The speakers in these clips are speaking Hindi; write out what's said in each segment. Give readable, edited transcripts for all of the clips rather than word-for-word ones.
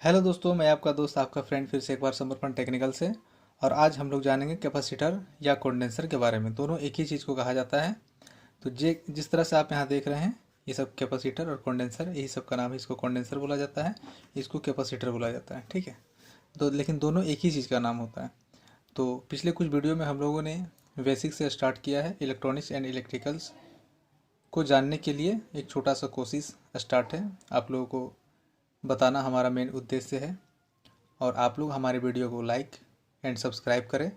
हेलो दोस्तों, मैं आपका दोस्त आपका फ्रेंड फिर से एक बार समर्पण टेक्निकल से। और आज हम लोग जानेंगे कैपेसिटर या कंडेंसर के बारे में। दोनों एक ही चीज़ को कहा जाता है। तो जे जिस तरह से आप यहाँ देख रहे हैं, ये सब कैपेसिटर और कंडेंसर, यही सब का नाम है। इसको कंडेंसर बोला जाता है, इसको कैपेसिटर बोला जाता है। ठीक है। तो लेकिन दोनों एक ही चीज़ का नाम होता है। तो पिछले कुछ वीडियो में हम लोगों ने बेसिक से स्टार्ट किया है। इलेक्ट्रॉनिक्स एंड इलेक्ट्रिकल्स को जानने के लिए एक छोटा सा कोशिश स्टार्ट है। आप लोगों को बताना हमारा मेन उद्देश्य है। और आप लोग हमारे वीडियो को लाइक एंड सब्सक्राइब करें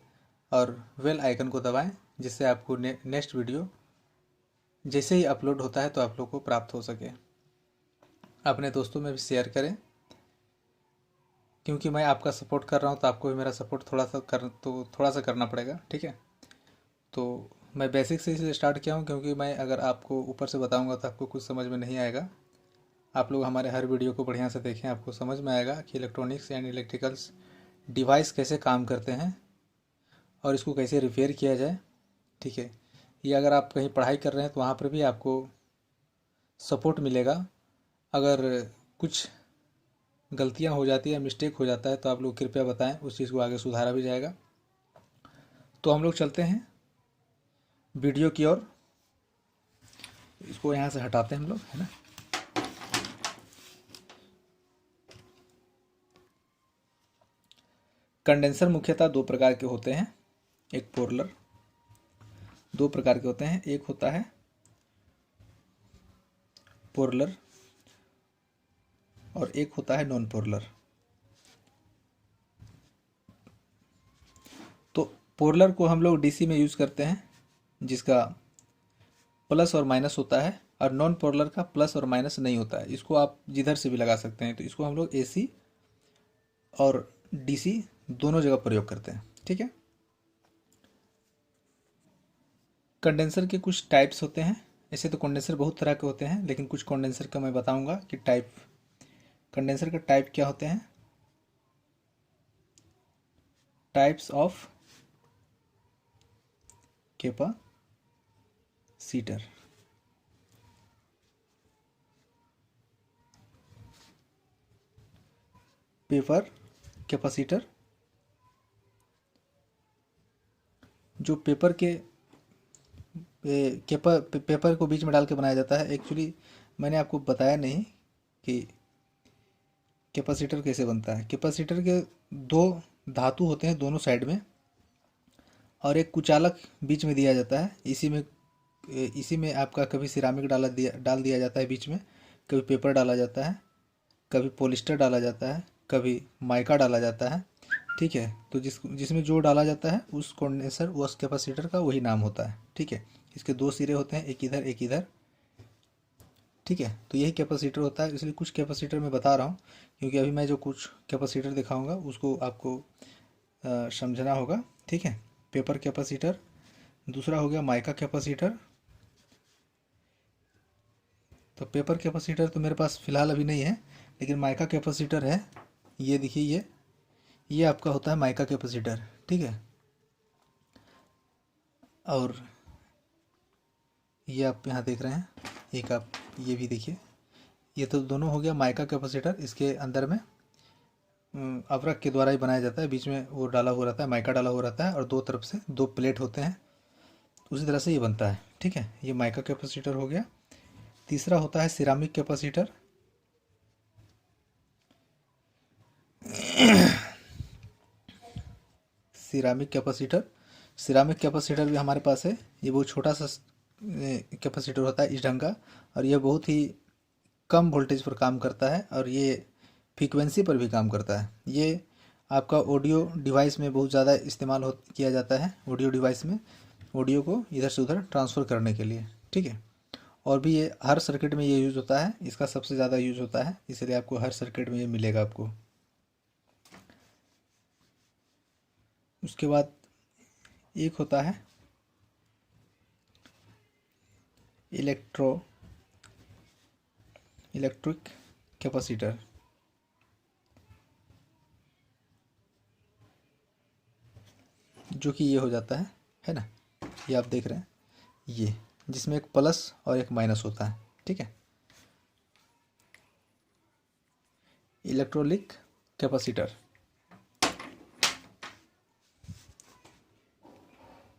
और बेल आइकन को दबाएं, जिससे आपको नेक्स्ट वीडियो जैसे ही अपलोड होता है तो आप लोग को प्राप्त हो सके। अपने दोस्तों में भी शेयर करें, क्योंकि मैं आपका सपोर्ट कर रहा हूं तो आपको भी मेरा सपोर्ट थोड़ा सा करना पड़ेगा। ठीक है। तो मैं बेसिक से इसलिए स्टार्ट किया हूं क्योंकि मैं अगर आपको ऊपर से बताऊंगा तो आपको कुछ समझ में नहीं आएगा। आप लोग हमारे हर वीडियो को बढ़िया से देखें, आपको समझ में आएगा कि इलेक्ट्रॉनिक्स एंड इलेक्ट्रिकल्स डिवाइस कैसे काम करते हैं और इसको कैसे रिपेयर किया जाए। ठीक है। ये अगर आप कहीं पढ़ाई कर रहे हैं तो वहाँ पर भी आपको सपोर्ट मिलेगा। अगर कुछ गलतियाँ हो जाती है, मिस्टेक हो जाता है, तो आप लोग कृपया बताएं, उस चीज़ को आगे सुधारा भी जाएगा। तो हम लोग चलते हैं वीडियो की ओर। इसको यहाँ से हटाते हैं हम लोग, है ना। कंडेंसर मुख्यतः दो प्रकार के होते हैं। एक पोलर, दो प्रकार के होते हैं। एक होता है पोलर और एक होता है नॉन पोलर। तो पोलर को हम लोग डीसी में यूज़ करते हैं, जिसका प्लस और माइनस होता है। और नॉन पोलर का प्लस और माइनस नहीं होता है। इसको आप जिधर से भी लगा सकते हैं। तो इसको हम लोग एसी और डीसी दोनों जगह प्रयोग करते हैं। ठीक है। कंडेंसर के कुछ टाइप्स होते हैं। ऐसे तो कंडेंसर बहुत तरह के होते हैं, लेकिन कुछ कंडेंसर का मैं बताऊंगा कि कंडेंसर का टाइप क्या होते हैं। Types of capacitor. Paper capacitor, जो पेपर को बीच में डाल के बनाया जाता है। एक्चुअली मैंने आपको बताया नहीं कि कैपेसिटर कैसे बनता है। कैपेसिटर के दो धातु होते हैं दोनों साइड में, और एक कुचालक बीच में दिया जाता है। इसी में आपका कभी सिरामिक डाल दिया जाता है बीच में, कभी पेपर डाला जाता है, कभी पॉलिस्टर डाला जाता है, कभी माइका डाला जाता है। ठीक है। तो जिसमें जो डाला जाता है उस कंडेंसर, उस कैपेसिटर का वही नाम होता है। ठीक है। इसके दो सिरे होते हैं, एक इधर एक इधर। ठीक है। तो यही कैपेसिटर होता है। इसलिए कुछ कैपेसिटर मैं बता रहा हूँ, क्योंकि अभी मैं जो कुछ कैपेसिटर दिखाऊंगा उसको आपको समझना होगा। ठीक है। पेपर कैपेसिटर, दूसरा हो गया माइका कैपेसिटर। तो पेपर कैपेसिटर तो मेरे पास फ़िलहाल अभी नहीं है, लेकिन माइका कैपेसिटर है। ये देखिए, ये आपका होता है माइका कैपेसिटर। ठीक है। और ये आप यहाँ देख रहे हैं, एक आप ये भी देखिए। ये तो दोनों हो गया माइका कैपेसिटर। इसके अंदर में अवरक के द्वारा ही बनाया जाता है। बीच में वो डाला हुआ रहता है, माइका डाला हुआ रहता है, और दो तरफ से दो प्लेट होते हैं। उसी तरह से ये बनता है। ठीक है। ये माइका कैपेसिटर हो गया। तीसरा होता है ceramic capacitor. Ceramic capacitor, ceramic capacitor भी हमारे पास है। ये बहुत छोटा सा कैपेसिटर होता है इस ढंग का, और यह बहुत ही कम वोल्टेज पर काम करता है, और ये फ्रीक्वेंसी पर भी काम करता है। ये आपका ऑडियो डिवाइस में बहुत ज़्यादा इस्तेमाल किया जाता है। ऑडियो डिवाइस में ऑडियो को इधर से उधर ट्रांसफ़र करने के लिए। ठीक है। और भी ये हर सर्किट में ये यूज़ होता है। इसका सबसे ज़्यादा यूज़ होता है, इसलिए आपको हर सर्किट में ये मिलेगा आपको। उसके बाद एक होता है इलेक्ट्रिक कैपेसिटर। जो कि ये हो जाता है ना। ये आप देख रहे हैं, ये जिसमें एक प्लस और एक माइनस होता है। ठीक है। इलेक्ट्रोलिक कैपेसिटर।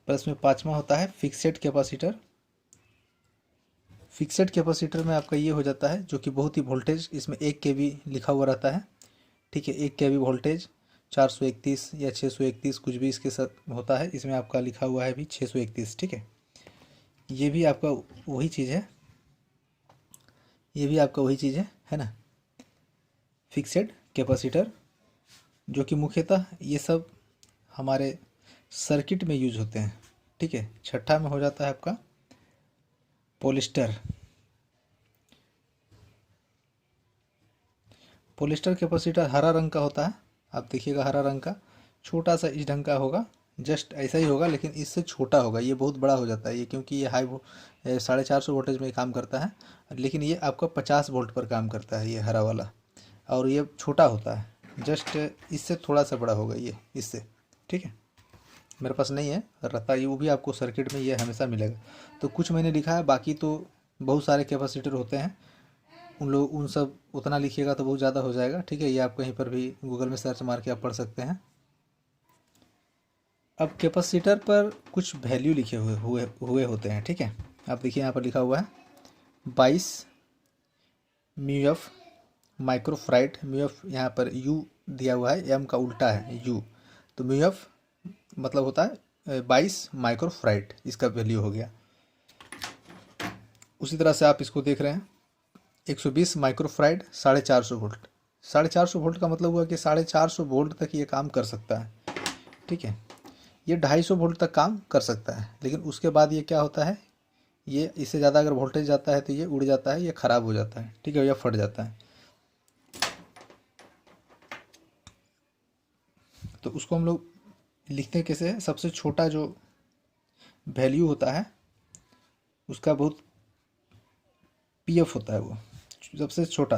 प्लस में पांचवा होता है फिक्सेड कैपेसिटर। फिक्सेड कैपेसिटर में आपका ये हो जाता है जो कि बहुत ही वोल्टेज, इसमें 1 kV लिखा हुआ रहता है, ठीक है। 1 kV वोल्टेज 431 या 631 कुछ भी इसके साथ होता है, इसमें आपका लिखा हुआ है भी 631, ठीक है। ये भी आपका वही चीज़ है, ये भी आपका वही चीज़ है ना, फिक्सेड कैपेसिटर, जो कि मुख्यतः ये सब हमारे सर्किट में यूज होते हैं, ठीक है। छठा में हो जाता है आपका पॉलिस्टर। पॉलिस्टर कैपेसिटर हरा रंग का होता है, आप देखिएगा हरा रंग का, छोटा सा इस ढंग का होगा, जस्ट ऐसा ही होगा लेकिन इससे छोटा होगा। ये बहुत बड़ा हो जाता है ये, क्योंकि ये 450 वोल्टेज में काम करता है, लेकिन ये आपका 50 वोल्ट पर काम करता है ये हरा वाला, और ये छोटा होता है, जस्ट इससे थोड़ा सा बड़ा होगा ये इससे, ठीक है। मेरे पास नहीं है रहता ये, वो भी आपको सर्किट में ये हमेशा मिलेगा। तो कुछ मैंने लिखा है, बाकी तो बहुत सारे कैपेसिटर होते हैं, उन सब उतना लिखिएगा तो बहुत ज़्यादा हो जाएगा, ठीक है। ये आप कहीं पर भी गूगल में सर्च मार के आप पढ़ सकते हैं। अब कैपेसिटर पर कुछ वैल्यू लिखे हुए होते हैं, ठीक है। आप देखिए यहाँ पर लिखा हुआ है 22 म्यू एफ माइक्रोफराइड। म्यू एफ यहाँ पर यू दिया हुआ है, एम का उल्टा है यू, तो म्यू एफ मतलब होता है 22 माइक्रोफराइड, इसका वैल्यू हो गया। उसी तरह से आप इसको देख रहे हैं 120 माइक्रोफराइड 450 वोल्ट। 450 वोल्ट का मतलब हुआ कि 450 वोल्ट तक ये काम कर सकता है, ठीक है। ये 250 वोल्ट तक काम कर सकता है, लेकिन उसके बाद ये क्या होता है, ये इससे ज़्यादा अगर वोल्टेज जाता है तो ये उड़ जाता है, ये ख़राब हो जाता है, ठीक है, या फट जाता है। तो उसको हम लोग लिखते हैं कैसे, सबसे छोटा जो वैल्यू होता है उसका बहुत पीएफ होता है, वो सबसे छोटा,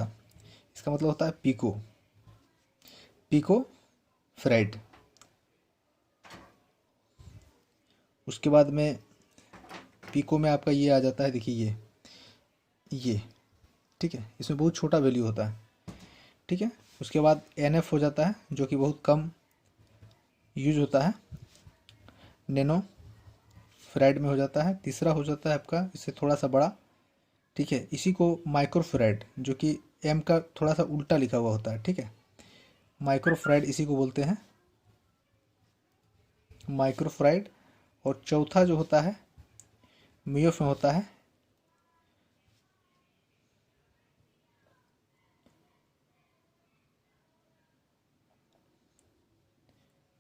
इसका मतलब होता है पिको फ्राइड। उसके बाद में पिको में आपका ये आ जाता है, देखिए ये ठीक है, इसमें बहुत छोटा वैल्यू होता है, ठीक है। उसके बाद एनएफ हो जाता है जो कि बहुत कम यूज होता है, नैनो फ्राइड में हो जाता है। तीसरा हो जाता है आपका इससे थोड़ा सा बड़ा, ठीक है, इसी को माइक्रोफ्राइड, जो कि एम का थोड़ा सा उल्टा लिखा हुआ होता है, ठीक है, माइक्रोफ्राइड इसी को बोलते हैं, माइक्रोफ्राइड। और चौथा जो होता है म्यूएफ में होता है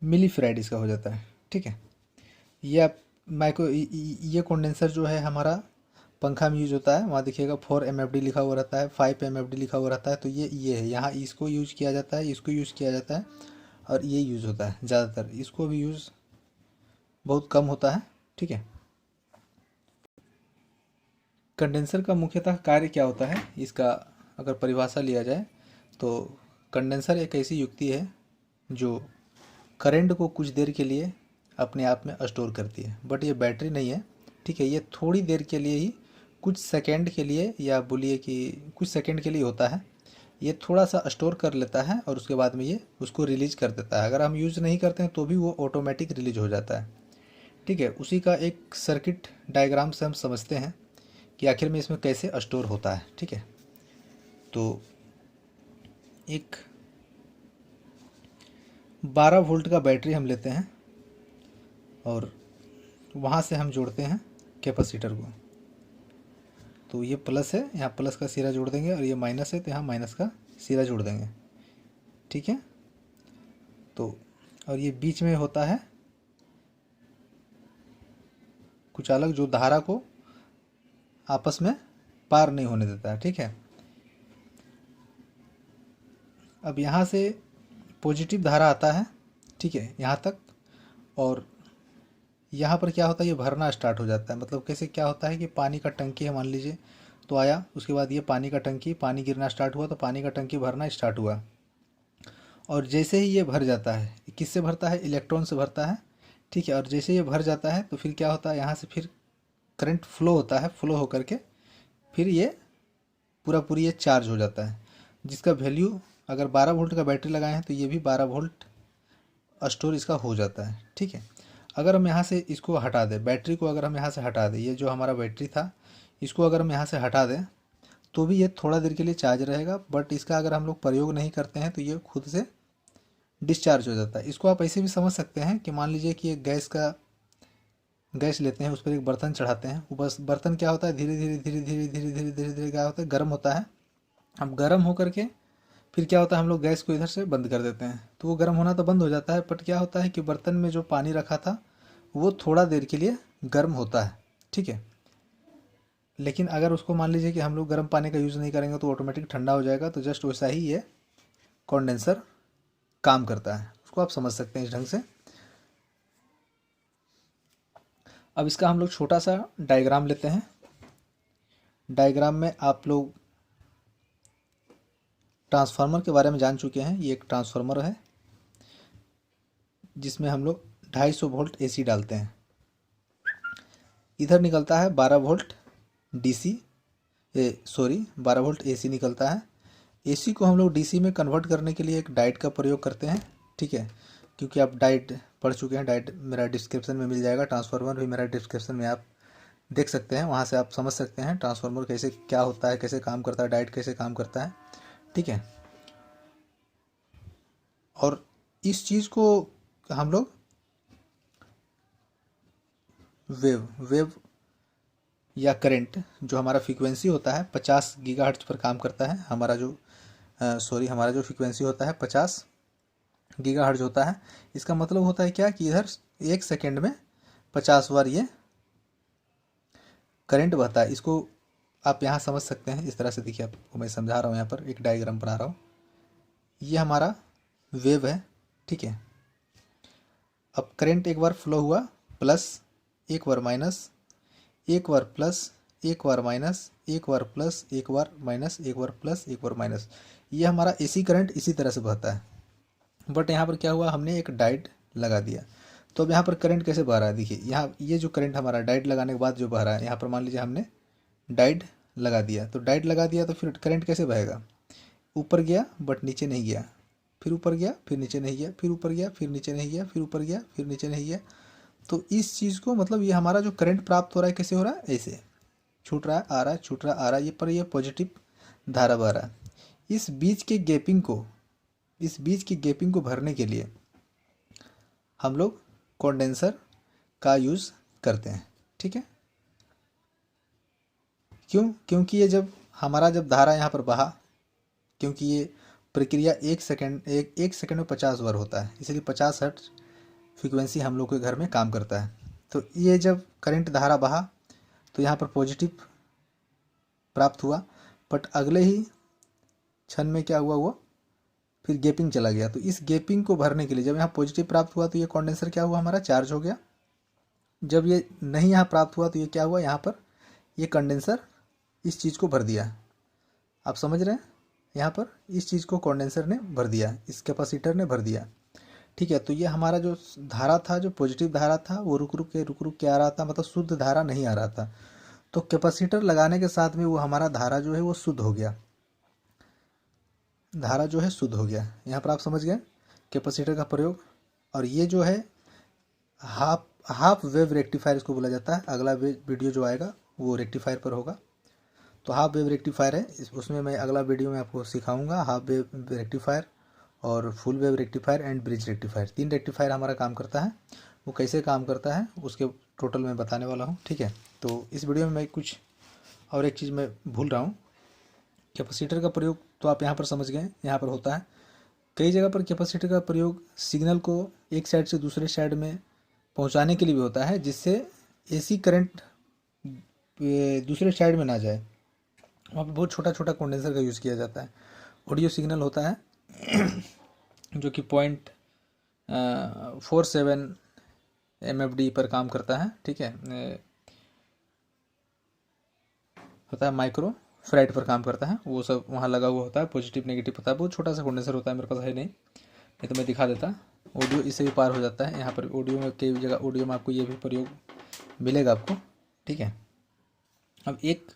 मिलीफ्राइड, इसका हो जाता है, ठीक है। ये आप ये कंडेंसर जो है हमारा पंखा में यूज होता है, वहाँ देखिएगा 4 MFD लिखा हुआ रहता है, 5 MFD लिखा हुआ रहता है, तो ये है, यहाँ इसको यूज किया जाता है, इसको यूज किया जाता है, और ये यूज होता है ज़्यादातर, इसको भी यूज़ बहुत कम होता है, ठीक है। कंडेंसर का मुख्यतः कार्य क्या होता है, इसका अगर परिभाषा लिया जाए तो कंडेंसर एक ऐसी युक्ति है जो करंट को कुछ देर के लिए अपने आप में स्टोर करती है, बट ये बैटरी नहीं है, ठीक है। ये थोड़ी देर के लिए ही, कुछ सेकंड के लिए, या बोलिए कि कुछ सेकंड के लिए होता है, ये थोड़ा सा स्टोर कर लेता है और उसके बाद में ये उसको रिलीज कर देता है। अगर हम यूज़ नहीं करते हैं तो भी वो ऑटोमेटिक रिलीज हो जाता है, ठीक है। उसी का एक सर्किट डायग्राम से हम समझते हैं कि आखिर में इसमें कैसे स्टोर होता है, ठीक है। तो एक 12 वोल्ट का बैटरी हम लेते हैं और वहाँ से हम जोड़ते हैं कैपेसिटर को। तो ये प्लस है, यहाँ प्लस का सिरा जोड़ देंगे, और ये माइनस है तो यहाँ माइनस का सिरा जोड़ देंगे, ठीक है। तो और ये बीच में होता है कुछ अलग, जो धारा को आपस में पार नहीं होने देता है, ठीक है। अब यहाँ से पॉजिटिव धारा आता है, ठीक है, यहाँ तक, और यहाँ पर क्या होता है, ये भरना स्टार्ट हो जाता है। मतलब कैसे, क्या होता है कि पानी का टंकी है मान लीजिए, तो आया, उसके बाद ये पानी का टंकी, पानी गिरना स्टार्ट हुआ तो पानी का टंकी भरना स्टार्ट हुआ, और जैसे ही ये भर जाता है, किससे भरता है, इलेक्ट्रॉन से भरता है, ठीक है। और जैसे ये भर जाता है तो फिर क्या होता है, यहाँ से फिर करंट फ्लो होता है, फ्लो होकर के फिर ये पूरी ये चार्ज हो जाता है, जिसका वैल्यू अगर 12 वोल्ट का बैटरी लगाए हैं तो ये भी 12 वोल्ट स्टोर इसका हो जाता है। ठीक है, अगर हम यहाँ से इसको हटा दें, बैटरी को अगर हम यहाँ से हटा दें, ये जो हमारा बैटरी था इसको अगर हम यहाँ से हटा दें तो भी ये थोड़ा देर के लिए चार्ज रहेगा, बट इसका अगर हम लोग प्रयोग नहीं करते हैं तो ये खुद से डिस्चार्ज हो जाता है। इसको आप ऐसे भी समझ सकते हैं कि मान लीजिए कि ये गैस लेते हैं, उस पर एक बर्तन चढ़ाते हैं, वो बस बर्तन क्या होता है धीरे धीरे धीरे धीरे धीरे धीरे धीरे धीरे क्या होता है, गर्म होता है। अब गर्म होकर के फिर क्या होता है, हम लोग गैस को इधर से बंद कर देते हैं, तो वो गर्म होना तो बंद हो जाता है, बट क्या होता है कि बर्तन में जो पानी रखा था वो थोड़ा देर के लिए गर्म होता है। ठीक है, लेकिन अगर उसको मान लीजिए कि हम लोग गर्म पानी का यूज़ नहीं करेंगे तो ऑटोमेटिक ठंडा हो जाएगा। तो जस्ट वैसा ही ये कंडेंसर काम करता है, उसको आप समझ सकते हैं इस ढंग से। अब इसका हम लोग छोटा सा डायग्राम लेते हैं। डायग्राम में आप लोग ट्रांसफार्मर के बारे में जान चुके हैं। ये एक ट्रांसफार्मर है जिसमें हम लोग 250 वोल्ट एसी डालते हैं। इधर निकलता है 12 वोल्ट डीसी, 12 वोल्ट एसी निकलता है। एसी को हम लोग डीसी में कन्वर्ट करने के लिए एक डायोड का प्रयोग करते हैं। ठीक है, क्योंकि आप डायोड पढ़ चुके हैं, डायोड मेरा डिस्क्रिप्शन में मिल जाएगा, ट्रांसफार्मर भी मेरा डिस्क्रिप्शन में आप देख सकते हैं, वहाँ से आप समझ सकते हैं ट्रांसफार्मर कैसे क्या होता है, कैसे काम करता है, डायोड कैसे काम करता है। ठीक है, और इस चीज़ को हम लोग वेव या करंट, जो हमारा फ्रीक्वेंसी होता है 50 गीगाहर्ट्ज पर काम करता है। हमारा जो फ्रीक्वेंसी होता है 50 गीगाहर्ट्ज होता है। इसका मतलब होता है क्या कि इधर 1 सेकेंड में 50 बार ये करंट बहता है। इसको आप यहाँ समझ सकते हैं इस तरह से। देखिए, आपको मैं समझा रहा हूँ, यहाँ पर एक डायग्राम बना रहा हूँ। ये हमारा वेव है। ठीक है, अब करंट एक बार फ्लो हुआ, प्लस, एक बार माइनस, एक बार प्लस, एक बार माइनस, एक बार प्लस, एक बार माइनस, एक बार प्लस, एक बार माइनस। ये हमारा एसी करंट इसी तरह से बहता है। बट यहाँ पर क्या हुआ, हमने एक डायोड लगा दिया, तो अब यहाँ पर करंट कैसे बह रहा है। देखिए, यहाँ ये जो करंट हमारा डायोड लगाने के बाद जो बह रहा है, यहाँ पर मान लीजिए हमने डायोड लगा दिया, तो डायोड लगा दिया तो फिर करंट कैसे बहेगा, ऊपर गया बट नीचे नहीं गया, फिर ऊपर गया फिर नीचे नहीं गया, फिर ऊपर गया फिर नीचे नहीं गया, फिर ऊपर गया फिर नीचे नहीं गया। तो इस चीज़ को मतलब ये हमारा जो करंट प्राप्त हो रहा है कैसे हो रहा है, ऐसे छूट रहा है, आ रहा है, छूट रहा, आ रहा है, ये पर ये पॉजिटिव धारा बह रहा है। इस बीच की गैपिंग को भरने के लिए हम लोग कंडेंसर का यूज़ करते हैं। ठीक है, क्योंकि ये जब धारा यहाँ पर बहा, क्योंकि ये प्रक्रिया एक सेकंड में 50 बार होता है, इसलिए 50 हर्ट्ज फ्रीक्वेंसी हम लोग के घर में काम करता है। तो ये जब करंट धारा बहा तो यहाँ पर पॉजिटिव प्राप्त हुआ, बट अगले ही क्षण में क्या हुआ फिर गैपिंग चला गया। तो इस गैपिंग को भरने के लिए जब यहाँ पॉजिटिव प्राप्त हुआ तो ये कंडेंसर क्या हुआ, हमारा चार्ज हो गया। जब ये नहीं यहाँ प्राप्त हुआ तो ये क्या हुआ, यहाँ पर ये कंडेंसर इस चीज़ को भर दिया। आप समझ रहे हैं, यहाँ पर इस चीज़ को कंडेंसर ने भर दिया, इस कैपेसिटर ने भर दिया। ठीक है, तो ये हमारा जो धारा था, जो पॉजिटिव धारा था, वो रुक रुक के आ रहा था, मतलब शुद्ध धारा नहीं आ रहा था। तो कैपेसिटर लगाने के साथ में वो हमारा धारा जो है वो शुद्ध हो गया, धारा जो है शुद्ध हो गया। यहाँ पर आप समझ गए कैपेसिटर का प्रयोग। और ये जो है हाफ वेव रेक्टिफायर इसको बोला जाता है। अगला वीडियो जो आएगा वो रेक्टिफायर पर होगा। तो हाफ वेव रेक्टिफायर है, उसमें मैं अगला वीडियो में आपको सिखाऊंगा हाफ वेव रेक्टिफायर और full wave rectifier and bridge rectifier. 3 rectifier हमारा काम करता है, वो कैसे काम करता है उसके टोटल मैं बताने वाला हूँ। ठीक है, तो इस वीडियो में मैं कुछ और एक चीज़ मैं भूल रहा हूँ। कैपेसिटर का प्रयोग तो आप यहाँ पर समझ गए, यहाँ पर होता है कई जगह पर कैपेसिटर का प्रयोग सिग्नल को एक साइड से दूसरे साइड में पहुँचाने के लिए भी होता है, जिससे एसी करंट दूसरे साइड में ना जाए। वहाँ पर बहुत छोटा छोटा कंडेंसर का यूज़ किया जाता है। ऑडियो सिग्नल होता है जो कि 0.47 MFD पर काम करता है। ठीक है, होता है माइक्रो फ्राइड पर काम करता है, वो सब वहाँ लगा हुआ होता है, पॉजिटिव नेगेटिव होता है। बहुत छोटा सा कंडेंसर होता है, मेरे पास है नहीं तो मैं दिखा देता। ऑडियो इससे भी पार हो जाता है। यहाँ पर ऑडियो में कई जगह ऑडियो में आपको ये भी प्रयोग मिलेगा आपको। ठीक है, अब एक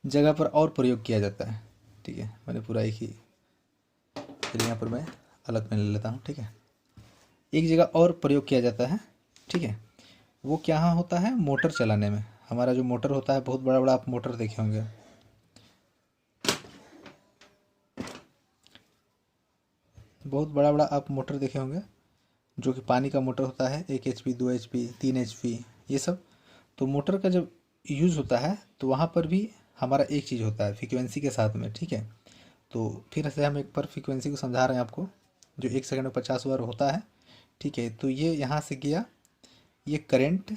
जगह पर और प्रयोग किया जाता है। ठीक है, मैंने पूरा एक ही चलिए यहाँ पर मैं अलग पेन ले लेता हूँ। ठीक है, एक जगह और प्रयोग किया जाता है। ठीक है, वो क्या होता है, मोटर चलाने में। हमारा जो मोटर होता है, बहुत बड़ा बड़ा आप मोटर देखे होंगे, बहुत बड़ा बड़ा आप मोटर देखे होंगे, जो कि पानी का मोटर होता है, 1 HP 2 HP 3 HP ये सब। तो मोटर का जब यूज़ होता है तो वहाँ पर भी हमारा एक चीज़ होता है फ्रीक्वेंसी के साथ में। ठीक है, तो फिर से हम एक बार फ्रीक्वेंसी को समझा रहे हैं आपको, जो 1 सेकंड में 50 बार होता है। ठीक है, तो ये यहाँ से गया, ये करंट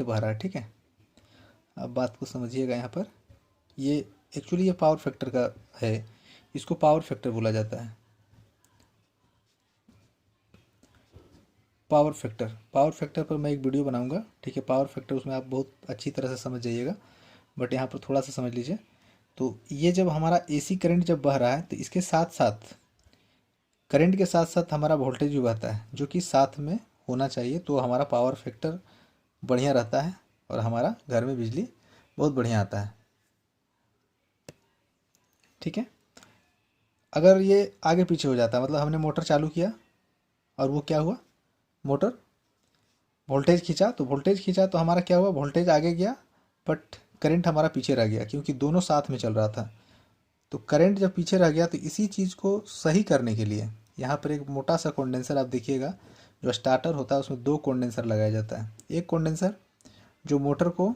बह रहा है। ठीक है, अब बात को समझिएगा यहाँ पर, ये एक्चुअली ये पावर फैक्टर का है, इसको पावर फैक्टर बोला जाता है। पावर फैक्टर पर मैं एक वीडियो बनाऊंगा। ठीक है, पावर फैक्टर उसमें आप बहुत अच्छी तरह से समझ जाइएगा, बट यहाँ पर थोड़ा सा समझ लीजिए। तो ये जब हमारा AC करंट जब बह रहा है तो इसके साथ साथ, करंट के साथ साथ हमारा वोल्टेज भी बहता है, जो कि साथ में होना चाहिए, तो हमारा पावर फैक्टर बढ़िया रहता है और हमारा घर में बिजली बहुत बढ़िया आता है। ठीक है, अगर ये आगे पीछे हो जाता है, मतलब हमने मोटर चालू किया और वो क्या हुआ, मोटर वोल्टेज खींचा तो हमारा क्या हुआ, वोल्टेज आगे गया बट करंट हमारा पीछे रह गया, क्योंकि दोनों साथ में चल रहा था। तो करंट जब पीछे रह गया तो इसी चीज़ को सही करने के लिए यहाँ पर एक मोटा सा कंडेंसर आप देखिएगा, जो स्टार्टर होता है उसमें 2 कंडेंसर लगाया जाता है। एक कंडेंसर जो मोटर को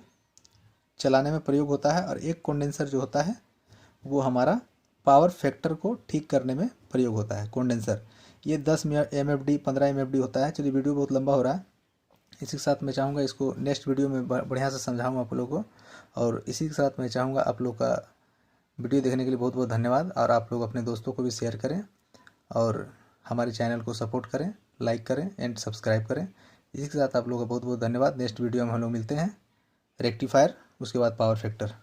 चलाने में प्रयोग होता है, और एक कंडेंसर जो होता है वो हमारा पावर फैक्टर को ठीक करने में प्रयोग होता है। कंडेंसर ये 10 MFD 15 MFD होता है। चलिए, वीडियो बहुत लंबा हो रहा है, इसी के साथ मैं चाहूँगा इसको नेक्स्ट वीडियो में बढ़िया से समझाऊँ आप लोगों को। और इसी के साथ मैं चाहूँगा आप लोग का वीडियो देखने के लिए बहुत बहुत धन्यवाद, और आप लोग अपने दोस्तों को भी शेयर करें और हमारे चैनल को सपोर्ट करें, लाइक करें एंड सब्सक्राइब करें। इसी के साथ आप लोगों का बहुत बहुत धन्यवाद। नेक्स्ट वीडियो में हम लोग मिलते हैं। रेक्टिफायर, उसके बाद पावर फैक्टर।